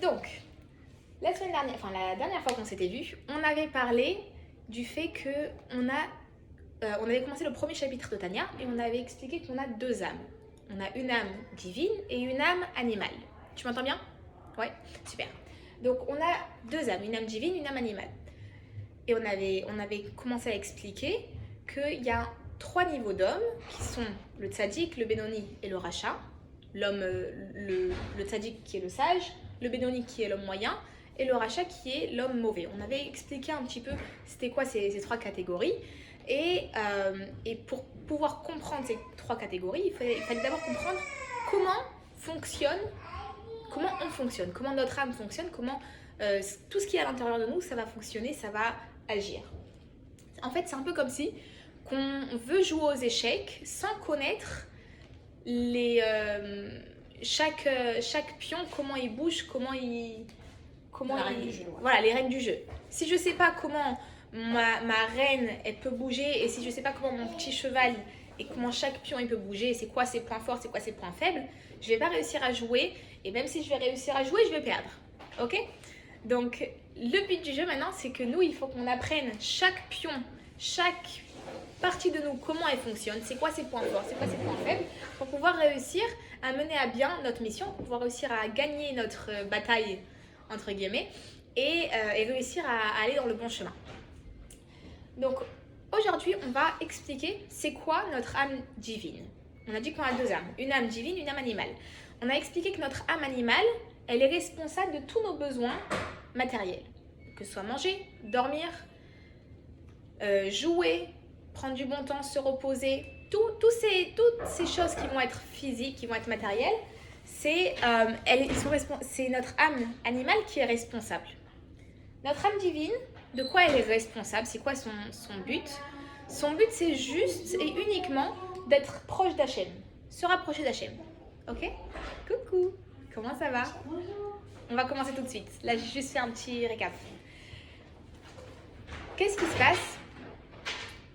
Donc, la dernière fois qu'on s'était vu, on avait parlé du fait que on avait commencé le premier chapitre de Tanya et on avait expliqué qu'on a deux âmes. On a une âme divine et une âme animale. Tu m'entends bien? Ouais, super. Donc on a deux âmes, une âme divine, une âme animale. Et on avait commencé à expliquer qu'il y a trois niveaux d'hommes qui sont le tzaddik, le bénoni et le rachat. L'homme, le tzaddik qui est le sage, le bénoni qui est l'homme moyen et le rachat qui est l'homme mauvais. On avait expliqué un petit peu c'était quoi ces trois catégories. Et pour pouvoir comprendre ces trois catégories, il fallait d'abord comprendre comment on fonctionne, comment notre âme fonctionne, comment tout ce qui est à l'intérieur de nous, ça va fonctionner, ça va agir. En fait, c'est un peu comme si qu'on veut jouer aux échecs sans connaître chaque pion, comment il bouge, voilà, les règles du jeu. Si je sais pas comment ma reine elle peut bouger et si je sais pas comment mon petit cheval et comment chaque pion il peut bouger, c'est quoi ses points forts, c'est quoi ses points faibles, je vais pas réussir à jouer et même si je vais réussir à jouer, je vais perdre. Ok? Donc le but du jeu maintenant, c'est que nous, il faut qu'on apprenne chaque pion, chaque partie de nous, comment elle fonctionne, c'est quoi ses points forts, c'est quoi ses points faibles, pour pouvoir réussir à mener à bien notre mission, pour pouvoir réussir à gagner notre bataille, entre guillemets, et réussir à aller dans le bon chemin. Donc aujourd'hui, on va expliquer c'est quoi notre âme divine. On a dit qu'on a deux âmes, une âme divine, une âme animale. On a expliqué que notre âme animale, elle est responsable de tous nos besoins matériels, que ce soit manger, dormir, jouer, prendre du bon temps, se reposer, toutes ces choses qui vont être physiques, qui vont être matérielles, c'est notre âme animale qui est responsable. Notre âme divine, de quoi elle est responsable? C'est quoi son but? Son but, c'est juste et uniquement d'être proche d'Hachem, se rapprocher d'Hachem. Ok? Coucou, comment ça va? On va commencer tout de suite. Là, j'ai juste fait un petit récap. Qu'est-ce qui se passe?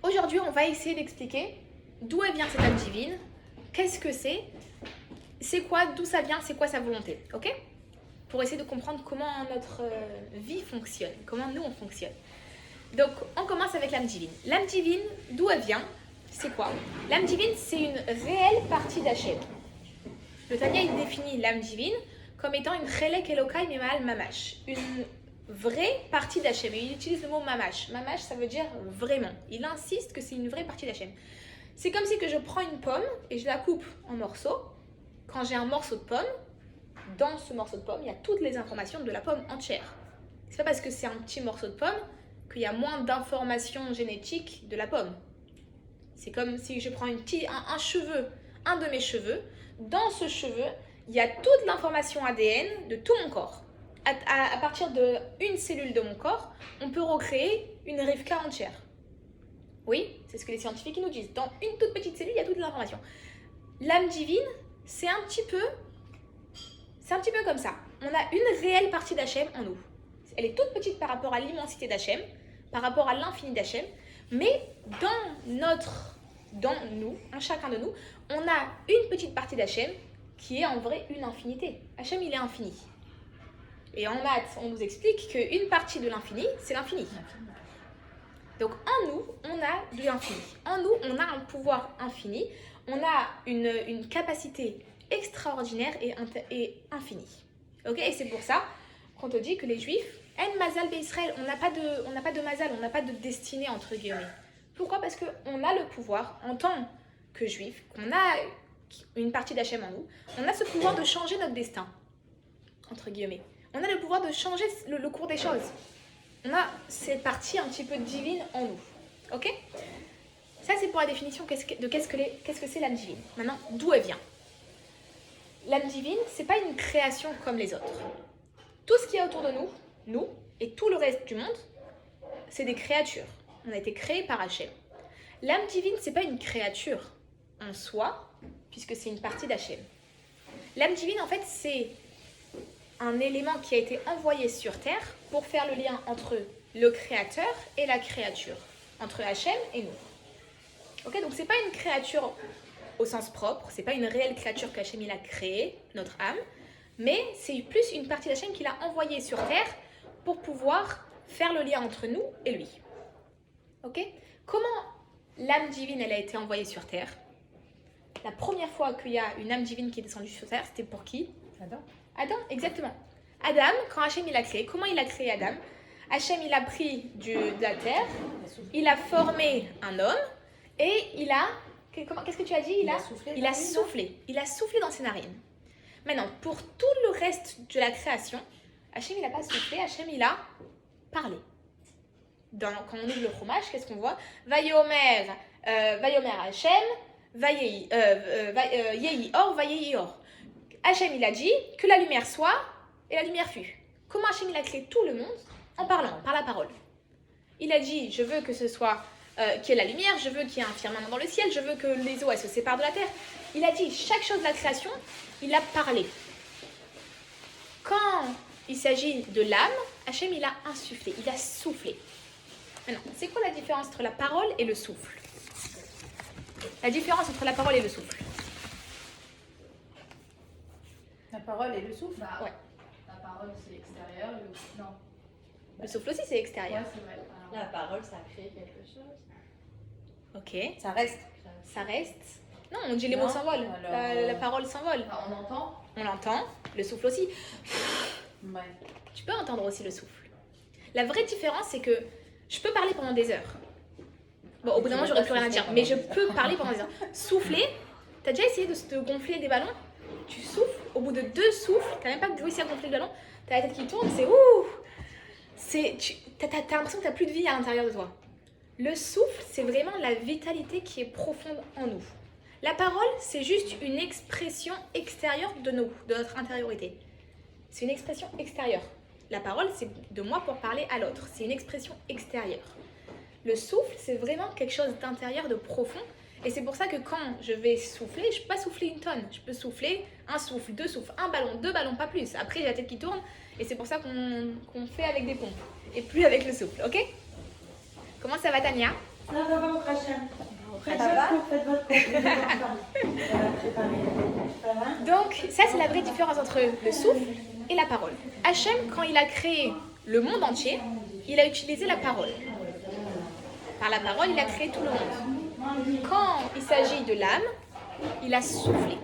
Aujourd'hui, on va essayer d'expliquer d'où elle vient cette âme divine, qu'est-ce que c'est quoi, d'où ça vient, c'est quoi sa volonté, ok? Pour essayer de comprendre comment notre vie fonctionne, comment nous on fonctionne. Donc, on commence avec l'âme divine. L'âme divine, d'où elle vient? C'est quoi? L'âme divine, c'est une réelle partie d'Hachem. Le Tanya, il définit l'âme divine comme étant une chelek Elokai Memal Mamash, une vraie partie d'Hachem. Et il utilise le mot Mamash. Mamash, ça veut dire vraiment. Il insiste que c'est une vraie partie d'Hachem. C'est comme si que je prends une pomme et je la coupe en morceaux. Quand j'ai un morceau de pomme, dans ce morceau de pomme, il y a toutes les informations de la pomme entière. C'est pas parce que c'est un petit morceau de pomme qu'il y a moins d'informations génétiques de la pomme. C'est comme si je prends un cheveu, un de mes cheveux. Dans ce cheveu, il y a toute l'information ADN de tout mon corps. À partir d'une cellule de mon corps, on peut recréer une Rivka entière. Oui, c'est ce que les scientifiques nous disent. Dans une toute petite cellule, il y a toute l'information. L'âme divine, c'est un petit peu comme ça. On a une réelle partie d'Hachem en nous. Elle est toute petite par rapport à l'immensité d'Hachem, par rapport à l'infini d'Hachem, mais dans nous, en chacun de nous, on a une petite partie d'Hachem qui est en vrai une infinité. Hachem, il est infini. Et en maths, on nous explique qu'une partie de l'infini, c'est l'infini. Donc en nous, on a de l'infini. En nous, on a un pouvoir infini. On a une capacité extraordinaire et infinie. Ok? Et c'est pour ça qu'on te dit que les Juifs, En Mazal Israël, on n'a pas de mazal, on n'a pas de destinée entre guillemets. Pourquoi? Parce qu'on a le pouvoir en tant que Juifs, qu'on a une partie d'Hachem en nous, on a ce pouvoir de changer notre destin entre guillemets. On a le pouvoir de changer le cours des choses. On a cette partie un petit peu divine en nous. Ok? Ça, c'est pour la définition de qu'est-ce que c'est l'âme divine. Maintenant, d'où elle vient? L'âme divine, c'est pas une création comme les autres. Tout ce qui est autour de nous et tout le reste du monde, c'est des créatures. On a été créés par Hachem. L'âme divine, c'est pas une créature en soi, puisque c'est une partie d'Hachem. L'âme divine, en fait, c'est un élément qui a été envoyé sur Terre pour faire le lien entre le créateur et la créature, entre Hachem et nous. Ok, donc c'est pas une créature au sens propre, c'est pas une réelle créature qu'Hachem il a créée, notre âme, mais c'est plus une partie d'Hachem qu'il a envoyée sur terre pour pouvoir faire le lien entre nous et lui. Ok? Comment l'âme divine elle a été envoyée sur terre? La première fois qu'il y a une âme divine qui est descendue sur terre, c'était pour qui? Adam. Adam, exactement. Adam, quand Hachem il a créé, comment il a créé Adam? Hachem il a pris de la terre, il a formé un homme et il a... Qu'est-ce que tu as dit? Il a soufflé. Il a soufflé dans ses narines. Maintenant, pour tout le reste de la création, Hachem il n'a pas soufflé, Hachem il a parlé. Quand on ouvre le fromage, qu'est-ce qu'on voit? Vayomer Hachem, Yehi Or, Vayehi Or. Hachem il a dit que la lumière soit et la lumière fut. Comment Hachem il a créé tout le monde? En parlant, par la parole. Il a dit, je veux que ce soit qu'il y ait la lumière, je veux qu'il y ait un firmament dans le ciel, je veux que les eaux elles se séparent de la terre. Il a dit chaque chose de la création, il a parlé. Quand il s'agit de l'âme, Hachem il a insufflé, il a soufflé. Maintenant, c'est quoi la différence entre la parole et le souffle? La différence entre la parole et le souffle. La parole et le souffle. Ouais. La parole c'est extérieur, non. Le souffle aussi c'est extérieur. Ouais, c'est vrai. Alors, la parole ça crée quelque chose. Ok. Ça reste. Ça reste. Non, on dit les mots s'envolent. La parole s'envole. Enfin, on entend. On l'entend. Le souffle aussi. Ouais. Tu peux entendre aussi le souffle. La vraie différence, c'est que je peux parler pendant des heures. Bon, au bout d'un moment, j'aurais plus rien à dire. Mais je peux parler pendant des heures. Souffler, t'as déjà essayé de te gonfler des ballons? Tu souffles. Au bout de 2 souffles, t'as même pas réussi à gonfler le ballon. T'as la tête qui tourne, c'est ouh. T'as l'impression que t'as plus de vie à l'intérieur de toi. Le souffle, c'est vraiment la vitalité qui est profonde en nous. La parole, c'est juste une expression extérieure de nous, de notre intériorité. C'est une expression extérieure. La parole, c'est de moi pour parler à l'autre. C'est une expression extérieure. Le souffle, c'est vraiment quelque chose d'intérieur, de profond. Et c'est pour ça que quand je vais souffler, je ne peux pas souffler une tonne. Je peux souffler un souffle, 2 souffles, un ballon, 2 ballons, pas plus. Après, j'ai la tête qui tourne. Et c'est pour ça qu'on fait avec des pompes. Et plus avec le souffle, ok? Comment ça va, Tania? Ça va, Hachem. Faites Ça va? votre cours. Ça va? Donc, ça, c'est la vraie différence entre le souffle et la parole. Hachem, quand il a créé le monde entier, il a utilisé la parole. Par la parole, il a créé tout le monde. Quand il s'agit de l'âme, il a soufflé.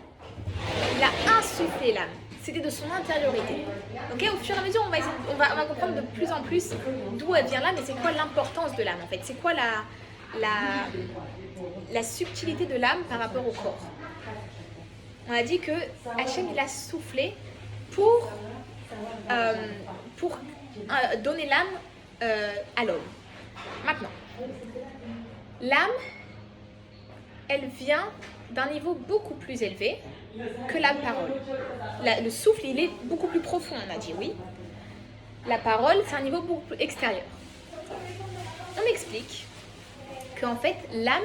Il a insufflé l'âme. C'était de son intériorité. Ok, au fur et à mesure, on va comprendre de plus en plus d'où elle vient l'âme et c'est quoi l'importance de l'âme en fait. C'est quoi la subtilité de l'âme par rapport au corps. On a dit que Hachem il a soufflé pour donner l'âme à l'homme. Maintenant, l'âme, elle vient d'un niveau beaucoup plus élevé que la parole. Le souffle, il est beaucoup plus profond, on a dit, oui. La parole, c'est un niveau beaucoup plus extérieur. On explique qu'en fait, l'âme,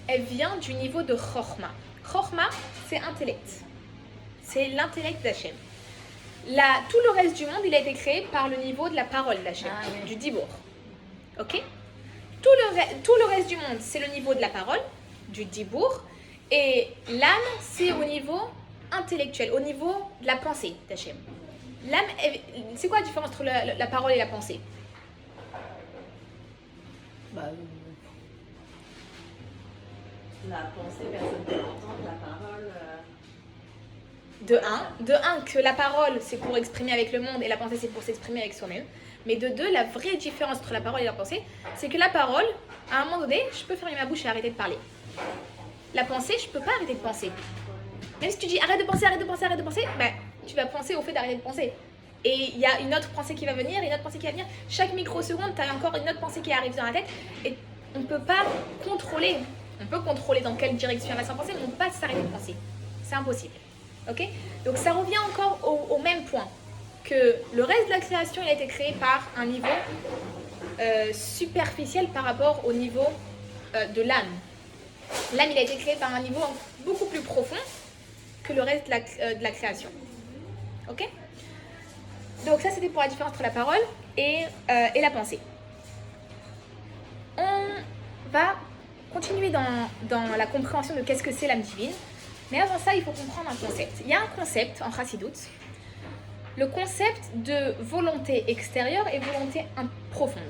elle vient du niveau de Chorma. Chorma, c'est intellect. C'est l'intellect d'Hachem. Tout le reste du monde, il a été créé par le niveau de la parole d'Hachem, du Dibour. Ok? Tout le reste du monde, c'est le niveau de la parole, du Dibour. Et l'âme, c'est au niveau intellectuel, au niveau de la pensée d'Hachem. L'âme, c'est quoi la différence entre la parole et la pensée? La pensée, personne ne peut l'entendre, la parole. De un, que la parole, c'est pour exprimer avec le monde et la pensée, c'est pour s'exprimer avec soi-même. Mais de 2, la vraie différence entre la parole et la pensée, c'est que la parole, à un moment donné, je peux fermer ma bouche et arrêter de parler. La pensée, je peux pas arrêter de penser. Même si tu dis arrête de penser, ben, tu vas penser au fait d'arrêter de penser. Et il y a une autre pensée qui va venir, une autre pensée qui va venir. Chaque microseconde, tu as encore une autre pensée qui arrive dans la tête. Et on ne peut pas contrôler. On peut contrôler dans quelle direction elle va s'en penser, mais on ne peut pas s'arrêter de penser. C'est impossible. Ok? Donc ça revient encore au même point. Que le reste de la création, il a été créé par un niveau superficiel par rapport au niveau de l'âme. L'âme, il a été créé par un niveau beaucoup plus profond que le reste de la création. Ok? Donc ça, c'était pour la différence entre la parole et la pensée. On va continuer dans la compréhension de qu'est-ce que c'est l'âme divine. Mais avant ça, il faut comprendre un concept. Il y a un concept en Chassidut le concept de volonté extérieure et volonté profonde.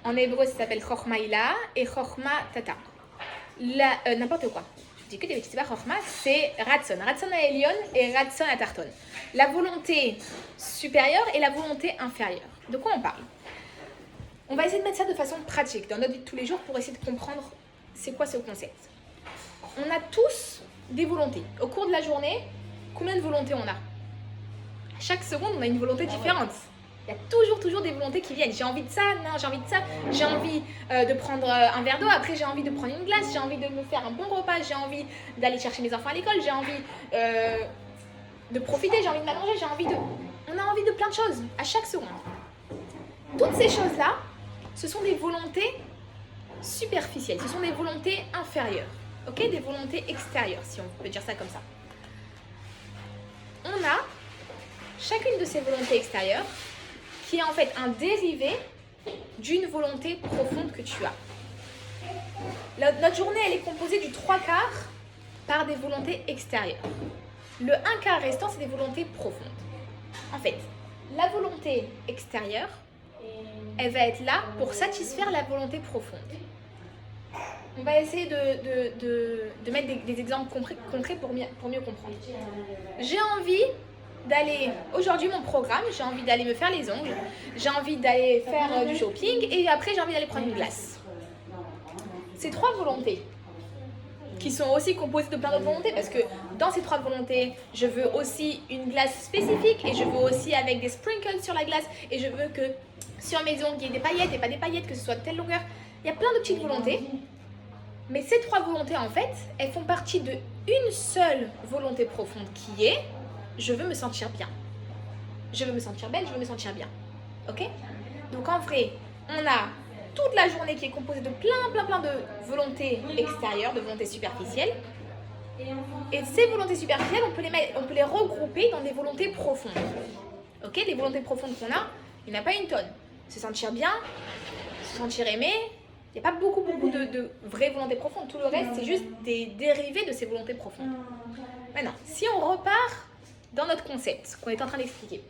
En hébreu, ça s'appelle Chochma Ila et Chochma Tata. N'importe quoi. Je dis que des bêtises. C'est pas Chochma, c'est Ratson. Ratson à Elion et Ratson à Tarton. La volonté supérieure et la volonté inférieure. De quoi on parle? On va essayer de mettre ça de façon pratique dans notre vie de tous les jours pour essayer de comprendre c'est quoi ce concept. On a tous des volontés. Au cours de la journée, combien de volontés on a? Chaque seconde, on a une volonté différente. Il y a toujours des volontés qui viennent. J'ai envie de ça, non, j'ai envie de ça. J'ai envie de prendre un verre d'eau, après j'ai envie de prendre une glace, j'ai envie de me faire un bon repas, j'ai envie d'aller chercher mes enfants à l'école, j'ai envie de profiter, j'ai envie de m'allonger, On a envie de plein de choses à chaque seconde. Toutes ces choses-là, ce sont des volontés superficielles, ce sont des volontés inférieures, ok, des volontés extérieures, si on peut dire ça comme ça. On a chacune de ces volontés extérieures qui est en fait un dérivé d'une volonté profonde que tu as. Notre journée, elle est composée du 3 quarts par des volontés extérieures. Le 1 quart restant, c'est des volontés profondes. En fait, la volonté extérieure, elle va être là pour satisfaire la volonté profonde. On va essayer de mettre des exemples concrets pour mieux comprendre. J'ai envie d'aller, aujourd'hui mon programme, j'ai envie d'aller me faire les ongles, j'ai envie d'aller faire du shopping et après j'ai envie d'aller prendre une glace. Ces 3 volontés qui sont aussi composées de plein d'autres volontés parce que dans ces 3 volontés, je veux aussi une glace spécifique et je veux aussi avec des sprinkles sur la glace et je veux que sur mes ongles il y ait des paillettes et pas des paillettes, que ce soit de telle longueur. Il y a plein de petites volontés. Mais ces 3 volontés en fait, elles font partie de une seule volonté profonde qui est je veux me sentir bien. Je veux me sentir belle, je veux me sentir bien. Ok? Donc en vrai, on a toute la journée qui est composée de plein de volontés extérieures, de volontés superficielles. Et ces volontés superficielles, on peut les regrouper dans des volontés profondes. Ok? Les volontés profondes qu'on a, il n'y en a pas une tonne. Se sentir bien, se sentir aimé. Il n'y a pas beaucoup de vraies volontés profondes. Tout le reste, c'est juste des dérivés de ces volontés profondes. Maintenant, si on repart dans notre concept qu'on est en train d'expliquer.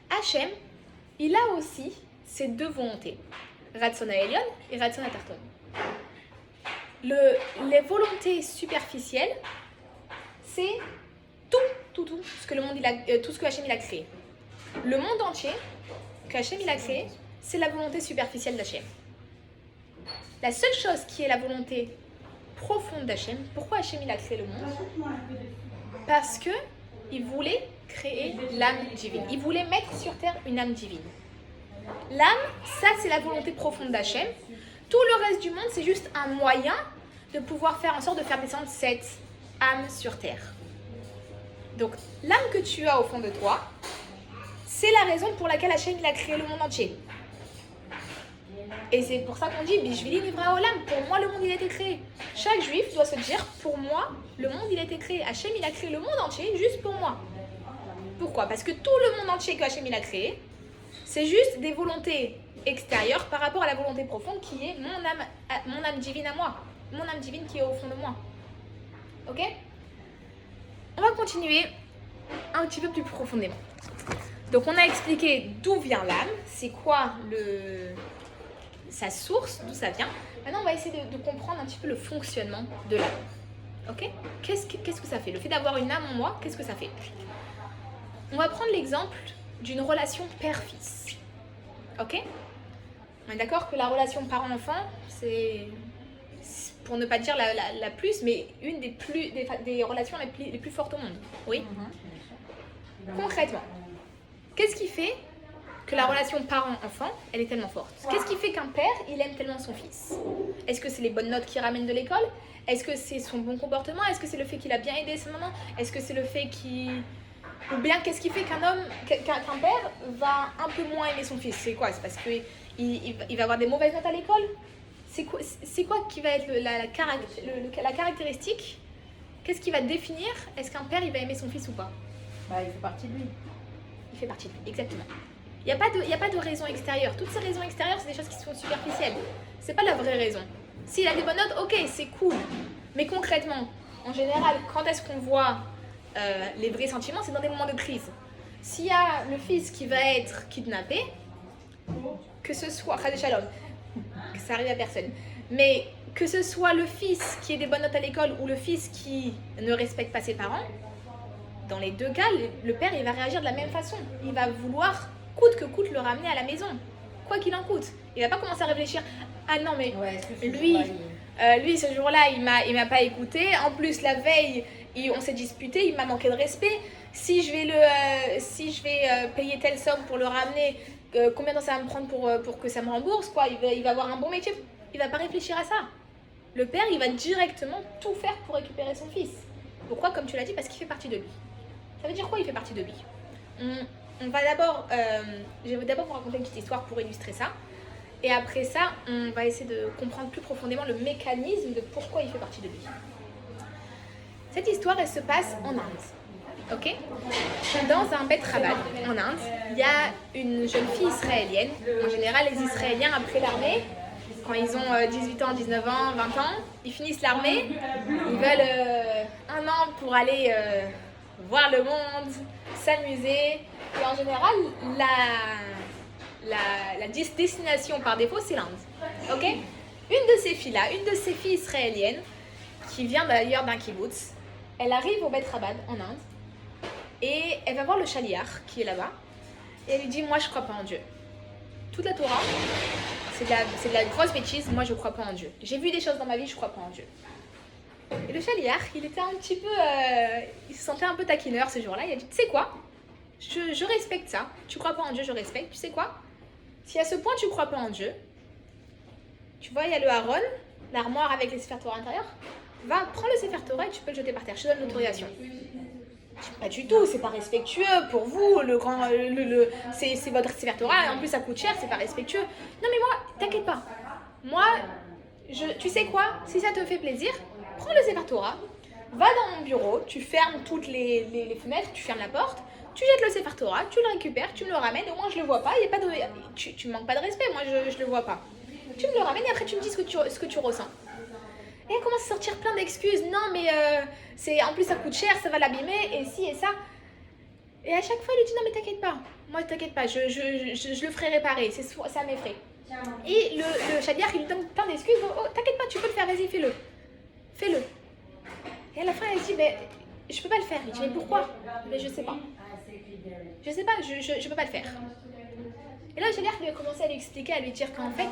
Hachem, il a aussi ces 2 volontés, Ratson à Elion et Ratson à Tarton. Les volontés superficielles, c'est tout ce que le monde tout ce que Hachem il a créé. Le monde entier que Hachem il a créé, c'est la volonté superficielle d'Hachem. La seule chose qui est la volonté profonde d'Hachem, pourquoi Hachem il a créé le monde? Parce que il voulait créer l'âme divine. Il voulait mettre sur terre une âme divine. L'âme, ça c'est la volonté profonde d'Hachem. Tout le reste du monde, c'est juste un moyen de pouvoir faire en sorte de faire descendre cette âme sur terre. Donc, l'âme que tu as au fond de toi, c'est la raison pour laquelle Hachem il a créé le monde entier. Et c'est pour ça qu'on dit Bishvili Nivra Olam, pour moi le monde il a été créé. Chaque juif doit se dire pour moi le monde il a été créé. Hachem il a créé le monde entier juste pour moi. Pourquoi? Parce que tout le monde entier que Hachem il a créé, c'est juste des volontés extérieures par rapport à la volonté profonde qui est mon âme divine à moi. Mon âme divine qui est au fond de moi. Ok? On va continuer un petit peu plus profondément. Donc on a expliqué d'où vient l'âme, c'est quoi sa source, d'où ça vient. Maintenant, on va essayer de comprendre un petit peu le fonctionnement de l'âme. Ok? Qu'est-ce que ça fait? Le fait d'avoir une âme en moi, qu'est-ce que ça fait? On va prendre l'exemple d'une relation père-fils. Ok? On est d'accord que la relation parent-enfant, c'est, pour ne pas dire la plus, mais une des relations les plus fortes au monde. Oui? Concrètement, qu'est-ce qui fait que la relation parent-enfant, elle est tellement forte? Qu'est-ce qui fait qu'un père, il aime tellement son fils? Est-ce que c'est les bonnes notes qu'il ramène de l'école? Est-ce que c'est son bon comportement? Est-ce que c'est le fait qu'il a bien aidé sa maman? Est-ce que c'est le fait qu'il... Ou bien qu'est-ce qui fait qu'un père va un peu moins aimer son fils? C'est quoi? C'est parce qu'il va avoir des mauvaises notes à l'école? C'est quoi qui va être la caractéristique? Qu'est-ce qui va définir est-ce qu'un père, il va aimer son fils ou pas? Bah, il fait partie de lui. Il fait partie de lui, exactement. Il n'y a pas de raison extérieure. Toutes ces raisons extérieures, c'est des choses qui sont superficielles. C'est pas la vraie raison. S'il a des bonnes notes, ok, c'est cool. Mais concrètement, en général, quand est-ce qu'on voit les vrais sentiments, c'est dans des moments de crise. S'il y a le fils qui va être kidnappé, que ce soit, Shalom, que ça arrive à personne, mais que ce soit le fils qui ait des bonnes notes à l'école ou le fils qui ne respecte pas ses parents, dans les deux cas, le père il va réagir de la même façon. Il va vouloir coûte que coûte le ramener à la maison, quoi qu'il en coûte. Il va pas commencer à réfléchir, ah non mais lui ce jour-là il m'a pas écouté, en plus la veille on s'est disputé, il m'a manqué de respect. Si je vais payer telle somme pour le ramener, combien de temps ça va me prendre pour que ça me rembourse quoi. Il va avoir un bon métier, il va pas réfléchir à ça. Le père il va directement tout faire pour récupérer son fils. Pourquoi? Comme tu l'as dit, parce qu'il fait partie de lui. Ça veut dire quoi il fait partie de lui? On va d'abord, je vais d'abord vous raconter une petite histoire pour illustrer ça. Et après ça, on va essayer de comprendre plus profondément le mécanisme de pourquoi il fait partie de lui. Cette histoire, elle se passe en Inde. Ok? Dans un Bet Rabat en Inde, il y a une jeune fille israélienne. En général, les Israéliens, après l'armée, quand ils ont 18 ans, 19 ans, 20 ans, ils finissent l'armée. Ils veulent un an pour aller voir le monde, s'amuser. Et en général, la destination par défaut, c'est l'Inde. Ok? Une de ces filles-là, une de ces filles israéliennes, qui vient d'ailleurs d'un kibbutz, elle arrive au Bet Rabat en Inde et elle va voir le chaliar qui est là-bas et elle lui dit: moi je crois pas en Dieu. Toute la Torah, c'est de la grosse bêtise, moi je crois pas en Dieu. J'ai vu des choses dans ma vie, je crois pas en Dieu. Et le chaliar, il était un petit peu, il se sentait un peu taquineur ce jour-là. Il a dit: tu sais quoi, je respecte ça, tu crois pas en Dieu, je respecte. Tu sais quoi, si à ce point tu crois pas en Dieu, tu vois, il y a le Haron, l'armoire avec les Sefer Torah à l'intérieur. Va, prends le Sefer Torah et tu peux le jeter par terre. Je te donne l'autorisation. Pas du tout, c'est pas respectueux pour vous. C'est votre Sefer Torah. En plus, ça coûte cher, c'est pas respectueux. Non, mais moi, t'inquiète pas. Moi, tu sais quoi? Si ça te fait plaisir, prends le Sefer Torah, va dans mon bureau, tu fermes toutes les fenêtres, tu fermes la porte, tu jettes le Sefer Torah, tu le récupères, tu me le ramènes. Au moins, je le vois pas. Y a pas de, tu me manques pas de respect. Moi, je le vois pas. Tu me le ramènes et après, tu me dis ce que tu ressens. Et elle commence à sortir plein d'excuses. Non, mais en plus ça coûte cher, ça va l'abîmer, et ci et ça. Et à chaque fois, elle lui dit: non, mais t'inquiète pas. Moi, t'inquiète pas, je le ferai réparer. C'est à mes frais. Et le chaliar, il lui donne plein d'excuses. Oh, t'inquiète pas, tu peux le faire, vas-y, fais-le. Fais-le. Et à la fin, elle dit: mais je peux pas le faire. Il dit: mais pourquoi? Mais je sais pas. Je sais pas, je peux pas le faire. Et là, le chaliar lui a commencé à lui expliquer, à lui dire qu'en fait,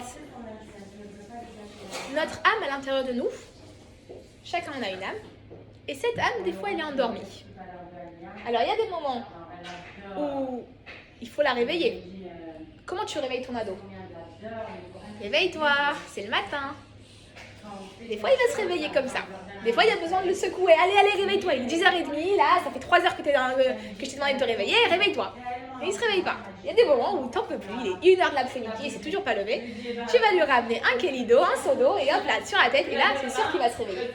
notre âme à l'intérieur de nous, chacun en a une âme, et cette âme, des fois, elle est endormie. Alors, il y a des moments où il faut la réveiller. Comment tu réveilles ton ado? Réveille-toi, c'est le matin. Des fois, il va se réveiller comme ça. Des fois, il y a besoin de le secouer. Allez, réveille-toi. Il est 10h30, là, ça fait 3 heures que je t'ai demandé de te réveiller, réveille-toi. Et il ne se réveille pas. Il y a des moments où t'en peux plus, il est 1h de l'après-midi, il s'est toujours pas levé. Tu vas lui ramener un kélido, un seau d'eau, et hop là, sur la tête, et là, c'est sûr qu'il va se réveiller.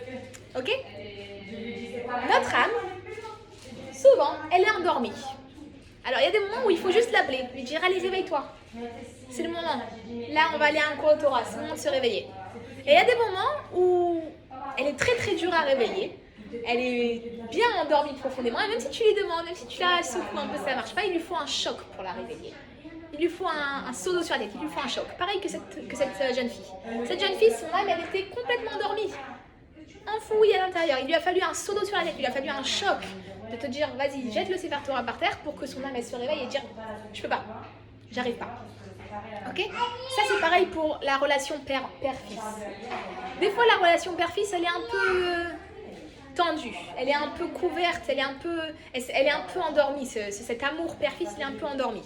Ok? Notre âme, souvent, elle est endormie. Alors, il y a des moments où il faut juste l'appeler, lui dire: allez, réveille-toi. C'est le moment. Là, on va aller à un cours au Torah, c'est le moment de se réveiller. Et il y a des moments où elle est très très dure à réveiller. Elle est bien endormie profondément, et même si tu lui demandes, même si tu la secoues un peu, ça ne marche pas, il lui faut un choc pour la réveiller. Il lui faut un seau d'eau sur la tête, il lui faut un choc. Pareil que cette jeune fille. Cette jeune fille, son âme, elle était complètement endormie, enfouie à l'intérieur. Il lui a fallu un seau d'eau sur la tête, il lui a fallu un choc de te dire: vas-y, jette le Sefer Torah par terre pour que son âme, elle se réveille et dire: je peux pas, j'arrive pas. Ok? Ça, c'est pareil pour la relation père-fils. Des fois, la relation père-fils, elle est un peu tendue, elle est un peu couverte, elle est un peu endormie. Cet amour père-fils, il est un peu endormi.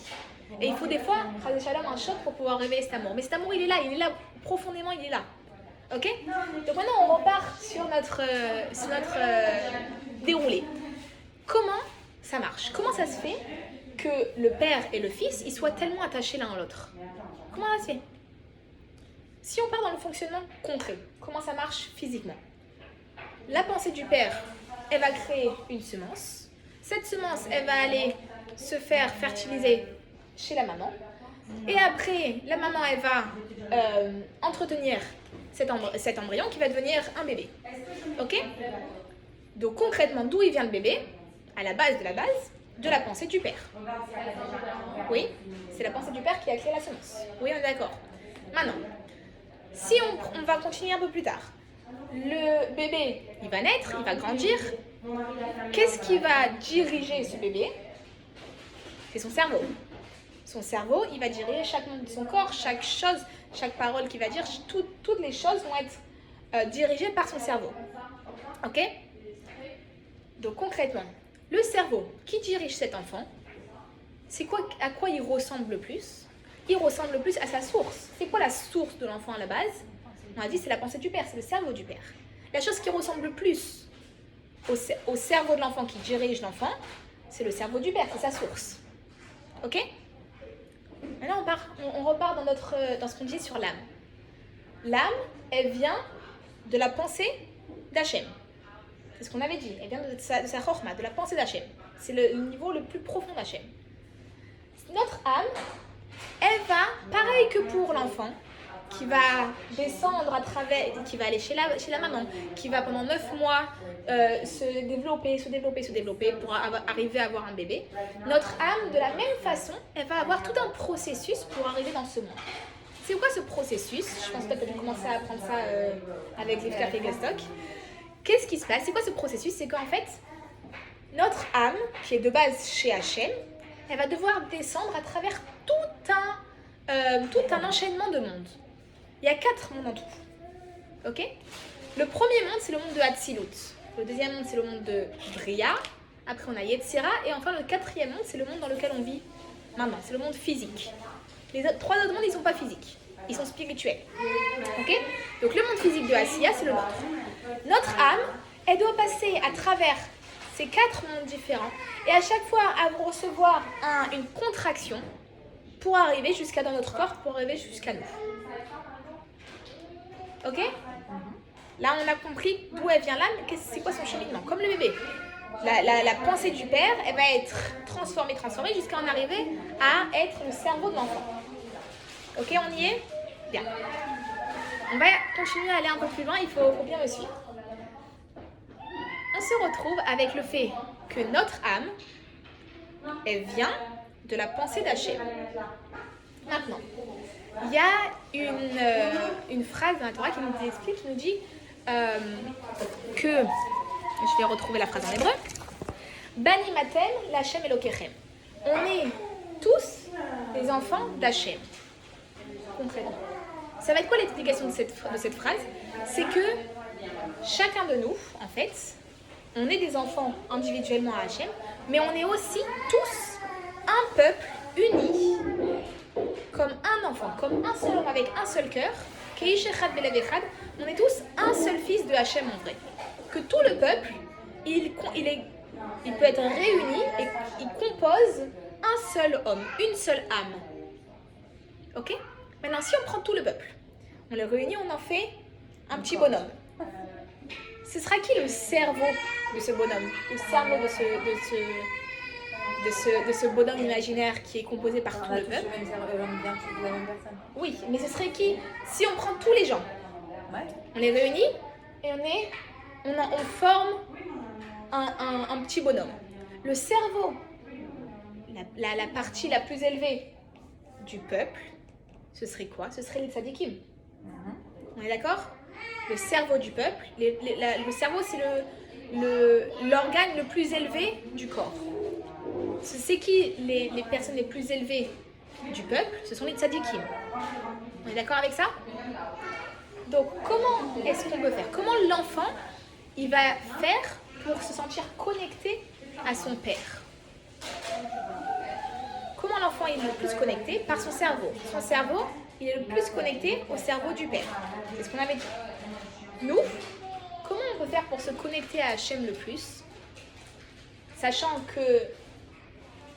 Et il faut des fois, un choc pour pouvoir réveiller cet amour. Mais cet amour, il est là profondément, il est là. Ok? Donc maintenant, on repart sur notre déroulé. Comment ça marche? Comment ça se fait que le père et le fils, ils soient tellement attachés l'un à l'autre? Comment ça se fait? Si on part dans le fonctionnement concret, comment ça marche physiquement? La pensée du père, elle va créer une semence. Cette semence, elle va aller se faire fertiliser chez la maman. Et après, la maman, elle va entretenir cet embryon qui va devenir un bébé. Ok? Donc concrètement, d'où il vient le bébé? à la base de la pensée du Père. Oui, c'est la pensée du Père qui a créé la semence. Oui, on est d'accord. Maintenant, si on va continuer un peu plus tard, le bébé, il va naître, il va grandir. Qu'est-ce qui va diriger ce bébé? C'est son cerveau. Son cerveau, il va diriger chaque membre de son corps, chaque chose, chaque parole qu'il va dire, toutes les choses vont être dirigées par son cerveau. Ok? Donc concrètement, le cerveau qui dirige cet enfant, à quoi il ressemble le plus? Il ressemble le plus à sa source. C'est quoi la source de l'enfant à la base? On a dit c'est la pensée du Père, c'est le cerveau du Père. La chose qui ressemble le plus au cerveau de l'enfant qui dirige l'enfant, c'est le cerveau du Père, c'est sa source. Ok? Maintenant on repart dans ce qu'on disait sur l'âme. L'âme, elle vient de la pensée d'Hachem. C'est ce qu'on avait dit. Elle vient de sa chorma, de la pensée d'Hachem. C'est le niveau le plus profond d'Hachem. Notre âme, elle va, pareil que pour l'enfant, qui va descendre à travers, qui va aller chez la maman, qui va pendant 9 mois se développer pour arriver à avoir un bébé. Notre âme, de la même façon, elle va avoir tout un processus pour arriver dans ce monde. C'est quoi ce processus? Je pense que tu as dû commencer à apprendre ça avec les Café Gastock. Qu'est-ce qui se passe? C'est quoi ce processus? C'est qu'en fait, notre âme, qui est de base chez Hachem, elle va devoir descendre à travers tout un enchaînement de mondes. Il y a 4 mondes en tout. Ok? Le premier monde, c'est le monde de Hatzilut. Le deuxième monde, c'est le monde de Bria. Après, on a Yetzira. Et enfin, le 4e monde, c'est le monde dans lequel on vit maintenant. C'est le monde physique. Les 3 autres mondes, ils ne sont pas physiques. Ils sont spirituels. Ok? Donc, le monde physique de Asiya, c'est le nôtre. Notre âme, elle doit passer à travers ces 4 mondes différents. Et à chaque fois, elle va recevoir une contraction pour arriver jusqu'à dans notre corps, pour arriver jusqu'à nous. Ok? Là, on a compris d'où elle vient l'âme, c'est quoi son cheminement. Comme le bébé. La pensée du père, elle va être transformée jusqu'à en arriver à être le cerveau de l'enfant. Ok, on y est? Bien. On va continuer à aller un peu plus loin, il faut bien me suivre. On se retrouve avec le fait que notre âme, elle vient de la pensée d'Hachem. Maintenant, il y a une phrase dans la Torah qui nous explique, qui nous dit que, je vais retrouver la phrase en hébreu, Bani matem l'Hachem Elokechem. On est tous les enfants d'Hachem. Concrètement. Ça va être quoi l'explication de cette phrase? C'est que chacun de nous, en fait, on est des enfants individuellement à Hachem, mais on est aussi tous un peuple uni, comme un enfant, comme un seul homme avec un seul cœur. Keish echad belev echad. On est tous un seul fils de Hachem en vrai. Que tout le peuple, il peut être réuni et il compose un seul homme, une seule âme. Ok? Maintenant, si on prend tout le peuple, on le réunit, on en fait un petit bonhomme. Ce sera qui le cerveau de ce bonhomme? Le cerveau de ce bonhomme imaginaire qui est composé par tout le peuple? Oui, mais ce serait qui? Si on prend tous les gens, on les réunit et on forme un petit bonhomme. Le cerveau, la partie la plus élevée du peuple, ce serait quoi? Ce serait les tzadikim. On est d'accord? Le cerveau du peuple, le cerveau c'est l'organe le plus élevé du corps. C'est qui les personnes les plus élevées du peuple? Ce sont les tzadikim. On est d'accord avec ça? Donc comment est-ce qu'on peut faire? Comment l'enfant il va faire pour se sentir connecté à son père? Comment l'enfant est le plus connecté? Par son cerveau. Son cerveau, il est le plus connecté au cerveau du père. C'est ce qu'on avait dit. Nous, comment on peut faire pour se connecter à Hachem le plus? Sachant que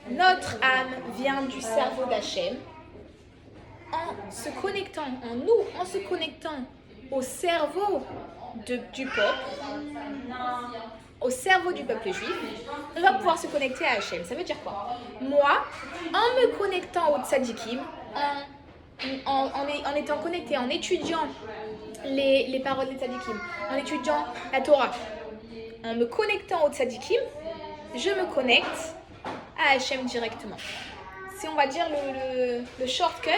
notre âme vient du cerveau d'Hachem, en se connectant au cerveau du peuple, au cerveau du peuple juif, on va pouvoir se connecter à Hachem. Ça veut dire quoi? Moi, en me connectant au tzadikim, en étant connecté, en étudiant les paroles des tzadikim, en étudiant la Torah, en me connectant au tzadikim, je me connecte à Hachem directement. C'est, on va dire, le shortcut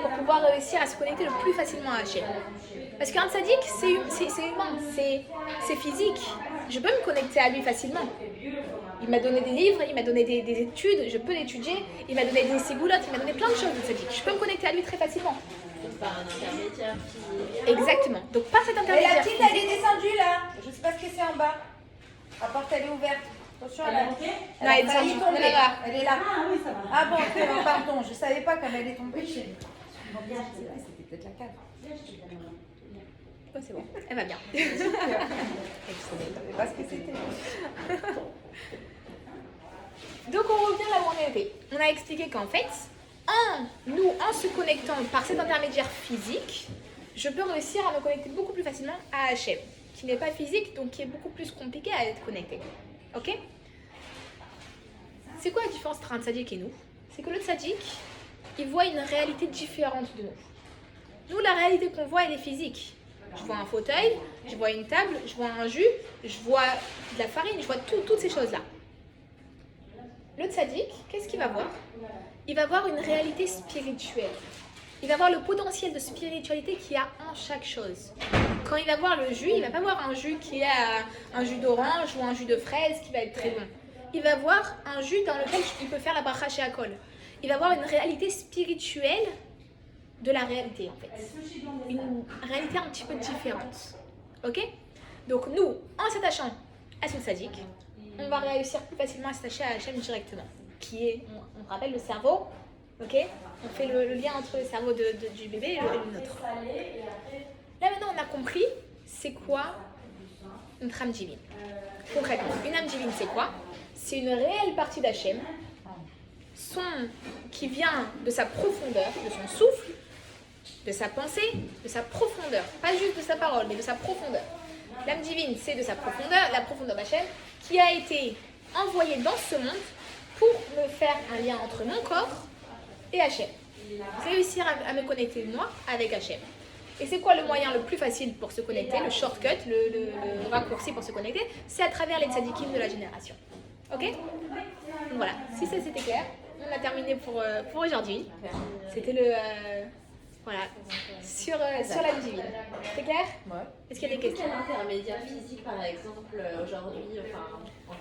pour pouvoir réussir à se connecter le plus facilement à Hachem. Parce qu'un tzaddik, c'est humain, c'est physique. Je peux me connecter à lui facilement. Il m'a donné des livres, il m'a donné des études, je peux l'étudier. Il m'a donné des ségoulottes, il m'a donné plein de choses, le tzaddik. Je peux me connecter à lui très facilement. Par un intermédiaire physique. Exactement. Donc, par cet Et la intermédiaire. petite, elle est descendue là. Je sais pas ce que c'est en bas. La porte, elle est ouverte. Attention, elle Elle est a montée? Non, elle est failli descendue. tomber. Elle est là. Elle est là. Ah oui, ça va. Ah bon, ok, pardon, je savais pas comme elle est tombée. Viens, C'était peut-être la cave. Oh, c'est bon, elle va bien. Je savais pas ce que c'était. Donc on revient là où on était. On a expliqué qu'en fait, en se connectant par cet intermédiaire physique, je peux réussir à me connecter beaucoup plus facilement à Hachem, qui n'est pas physique, donc qui est beaucoup plus compliqué à être connecté. Ok? C'est quoi la différence entre un tzaddik et nous? C'est que le tzaddik, il voit une réalité différente de nous. Nous, la réalité qu'on voit, elle est physique. Je vois un fauteuil, je vois une table, je vois un jus, je vois de la farine, je vois toutes ces choses-là. Le tzaddik, qu'est-ce qu'il va voir? Il va voir une réalité spirituelle. Il va voir le potentiel de spiritualité qu'il y a en chaque chose. Quand il va voir le jus, il ne va pas voir un jus qui est un jus d'orange ou un jus de fraise qui va être très bon. Il va voir un jus dans lequel il peut faire la bracha chez Akol. Il va voir une réalité spirituelle de la réalité, en fait. Une réalité un petit peu différente. Ok? Donc nous, en s'attachant à ce tzaddik, on va réussir plus facilement à s'attacher à Hachem directement, qui est, on rappelle, le cerveau. Ok? On fait le lien entre le cerveau du bébé et le nôtre. Là maintenant, on a compris c'est quoi notre âme divine. Concrètement, une âme divine, c'est quoi? C'est une réelle partie d'Hachem, qui vient de sa profondeur, de son souffle, de sa pensée, de sa profondeur. Pas juste de sa parole, mais de sa profondeur. L'âme divine, c'est de sa profondeur, la profondeur d'Hachem, qui a été envoyée dans ce monde pour me faire un lien entre mon corps et Hachem. Réussir à me connecter, moi, avec Hachem. Et c'est quoi le moyen le plus facile pour se connecter, le shortcut, le raccourci pour se connecter? C'est à travers les tzadikim de la génération. Ok? Donc voilà, si ça c'était clair, on a terminé pour aujourd'hui. C'était voilà, sur l'âme divine. C'est clair? Ouais. Est-ce qu'il y a des questions? Quel intermédiaire physique, par exemple, aujourd'hui, enfin, en